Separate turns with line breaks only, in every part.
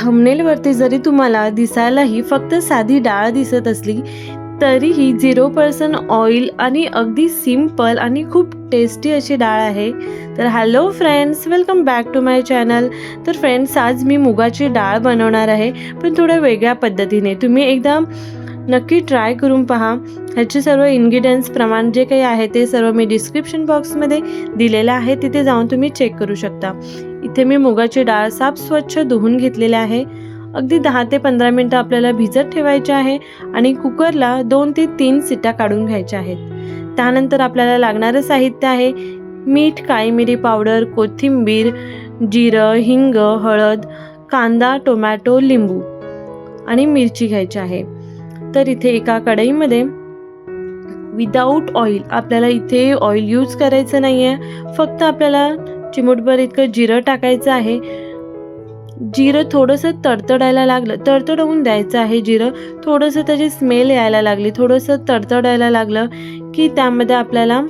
थंबनेलवरती जरी तुम्हाला दिसायलाही फक्त साधी डाळ दिसत असली तरीही 0% ऑइल आणि अगदी सिंपल आणि खूप टेस्टी अशी डाळ आहे. तर hello friends, welcome back to my channel. तर फ्रेंड्स, आज मी मुगाची डाळ बनवणार आहे, पण थोड्या वेगळ्या पद्धतीने. तुम्ही एकदा नक्की ट्राय करून पहा. ह्याचे सर्व इन्ग्रेडियंट्स प्रमाण जे काही आहे ते सर्व मी डिस्क्रिप्शन बॉक्समध्ये दिलेलं आहे, तिथे जाऊन तुम्ही चेक करू शकता. इथे मी मुगाची डाळ साफ स्वच्छ धुवून घेतलेली आहे. अगदी 10 ते 15 मिनटं आपल्याला भिजत ठेवायचे आहे आणि कुकरला 2 ते 3 शिट्ट्या काढून घ्यायच्या आहेत. त्यानंतर आपल्याला लागणारं साहित्य आहे मीठ, काळी मिरी पावडर, कोथिंबीर, जिरं, हिंग, हळद, कांदा, टोमॅटो, लिंबू आणि मिरची घ्यायची आहे. तर इथे एका कढईमध्ये विदाऊट ऑइल, आपल्याला इथे ऑइल यूज करायचं नाही आहे, फक्त आपल्याला चिमूटभर इतकं जिरं टाकायचं आहे. जिरं थोडंसं तडतडायला लागलं, तडतडवून द्यायचं आहे. जिरं थोडंसं त्याची स्मेल यायला लागली, थोडंसं तडतडायला लागलं की त्यामध्ये आपल्याला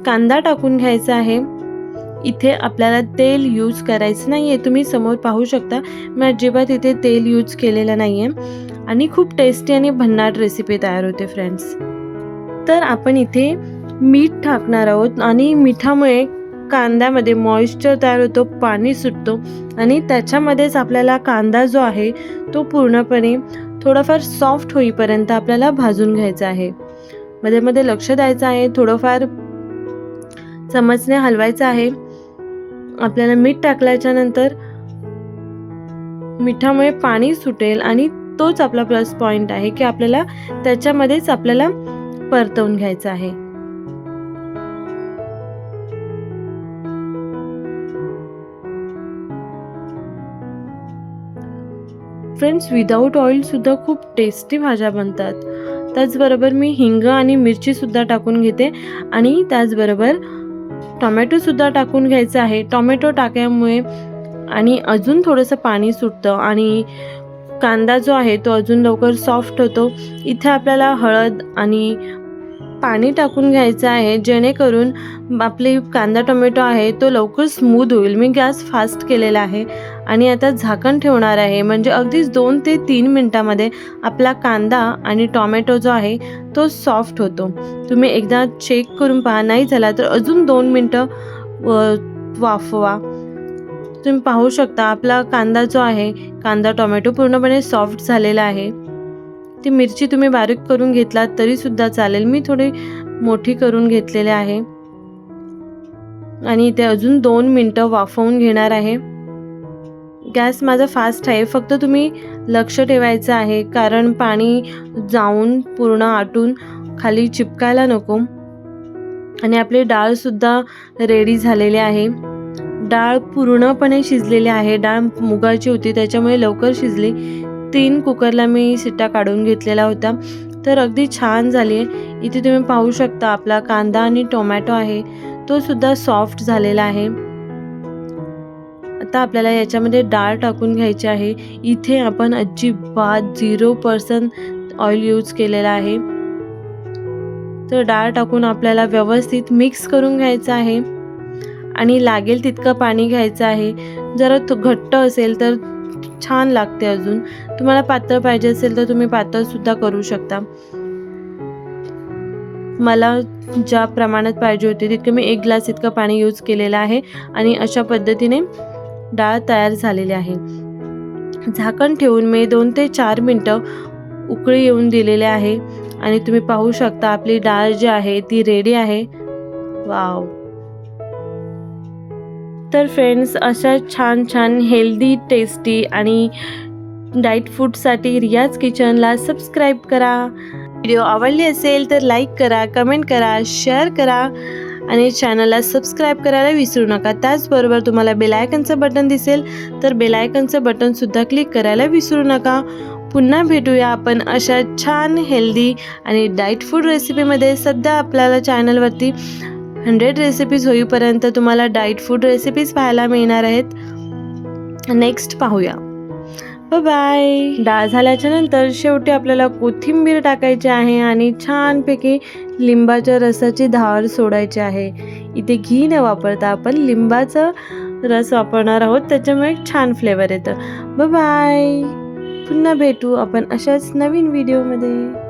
कांदा टाकून घ्यायचा आहे. इथे आपल्याला तेल यूज करायचं नाही आहे. तुम्ही समोर पाहू शकता, मी अजिबात इथे तेल यूज केलेलं नाही आहे आणि खूप टेस्टी आणि भन्नाट रेसिपी तयार होते फ्रेंड्स. तर आपण इथे मीठ टाकणार आहोत आणि मिठामुळे कांद्यामध्ये मॉइश्चर तयार होतो, पाणी सुटतो आणि त्याच्यामध्येच आपल्याला कांदा जो आहे तो पूर्णपणे थोडाफार सॉफ्ट होईपर्यंत आपल्याला भाजून घ्यायचा आहे. मध्ये मध्ये लक्ष द्यायचं आहे, थोडंफार चमचने हलवायचं आहे. आपल्याला मीठ टाकल्याच्या नंतर मिठामुळे पाणी सुटेल आणि तोच आपला प्लस पॉइंट आहे की आपल्याला त्याच्यामध्येच आपल्याला परतवून घ्यायचं आहे. फ्रेंड्स, विदाऊट ऑइल सुद्धा खूप टेस्टी भाज्या बनतात. त्याचबरोबर मी हिंग आणि मिरची सुद्धा टाकून घेते आणि त्याचबरोबर टोमॅटो सुद्धा टाकून घ्यायचं आहे. टोमॅटो टाकल्यामुळे आणि अजून थोडंसं पाणी सुटतं आणि कांदा जो आहे तो अजून लवकर सॉफ्ट होतो. इथे आपल्याला हळद आणि पाणी टाकून घ्यायचं आहे, जेणेकरून आपले कांदा टोमॅटो आहे तो लवकर स्मूथ होईल. मी गॅस फास्ट केलेला आहे आणि आता झाकण ठेवणार आहे, म्हणजे अगदीच 2 ते 3 मिनटामध्ये आपला कांदा आणि टोमॅटो जो आहे तो सॉफ्ट होतो. तुम्ही एकदा चेक करून पहा, नाही झाला तर अजून 2 मिनटं वाफवा. तुम्ही पाहू शकता आपला कांदा जो आहे, कांदा टोमॅटो पूर्णपणे सॉफ्ट झालेला आहे. ती मिरची तुम्ही बारीक करून घेतलात तरी सुद्धा चालेल, मी थोडी मोठी करून घेतलेली आहे आणि इथे अजून 2 मिनटं वाफवून घेणार आहे. गॅस माझा फास्ट आहे, फक्त तुम्ही लक्ष ठेवायचं आहे, कारण पाणी जाऊन पूर्ण आटून खाली चिपकायला नको. आणि आपली डाळसुद्धा रेडी झालेली आहे. डाळ पूर्णपणे शिजलेली आहे. डाळ मुगाची होती त्याच्यामुळे लवकर शिजली. 3 कुकरला मी शिट्ट्या काढून घेतलेला होता, तर अगदी छान झाली आहे. इथे तुम्ही पाहू शकता आपला कांदा आणि टोमॅटो आहे तो सुद्धा सॉफ्ट झालेला आहे. आता आपल्याला याच्यामध्ये डाळ टाकून घ्यायची आहे. इथे आपण अजिबात 0% ऑइल यूज केलेला आहे. तर डाळ टाकून आपल्याला व्यवस्थित मिक्स करून घ्यायचं आहे आणि लागेल तितकं पाणी घ्यायचं आहे. जरा तो घट्ट असेल तर छान लागते. अजून तुम्हाला पातळ पाहिजे असेल तर तुम्ही पातळ सुद्धा करू शकता. मला ज्या प्रमाणात पाहिजे होते तितकं मी 1 ग्लास इतकं पाणी यूज केलेलं आहे आणि अशा पद्धतीने डाळ तयार झालेली आहे. झाकण ठेवून मी 2 ते 4 मिनटं उकळी येऊन दिलेले आहे आणि तुम्ही पाहू शकता आपली डाळ जी आहे ती रेडी आहे. वाव. तर फ्रेंड्स, अशा छान छान हेल्दी, टेस्टी आणि डाएट फूडसाठी रियाज किचनला सबस्क्राईब करा. व्हिडिओ आवडली असेल तर लाईक करा, कमेंट करा, शेअर करा आणि चॅनलला सबस्क्राईब करायला विसरू नका. त्याचबरोबर तुम्हाला बेल आयकॉनचं बटन दिसेल तर बेल आयकॉनचं बटनसुद्धा क्लिक करायला विसरू नका. पुन्हा भेटूया आपण अशा छान हेल्दी आणि डाएट फूड रेसिपीमध्ये. सध्या आपल्याला चॅनलवरती 100 रेसिपीज होईपर्यंत तुम्हाला डाएट फूड रेसिपीज पाहायला मिळणार आहेत. नेक्स्ट पाहूया. बाय. डाळ झाल्याच्या नंतर शेवटी आपल्याला कोथिंबीर टाकायची आहे आणि छानपैकी लिंबाच्या रसाची धार सोडायची आहे. इथे घी न वापरता आपण लिंबाचं रस वापरणार आहोत, त्याच्यामुळे एक छान फ्लेवर येतं. Bye bye. पुन्हा भेटू आपण अशाच नवीन व्हिडिओमध्ये.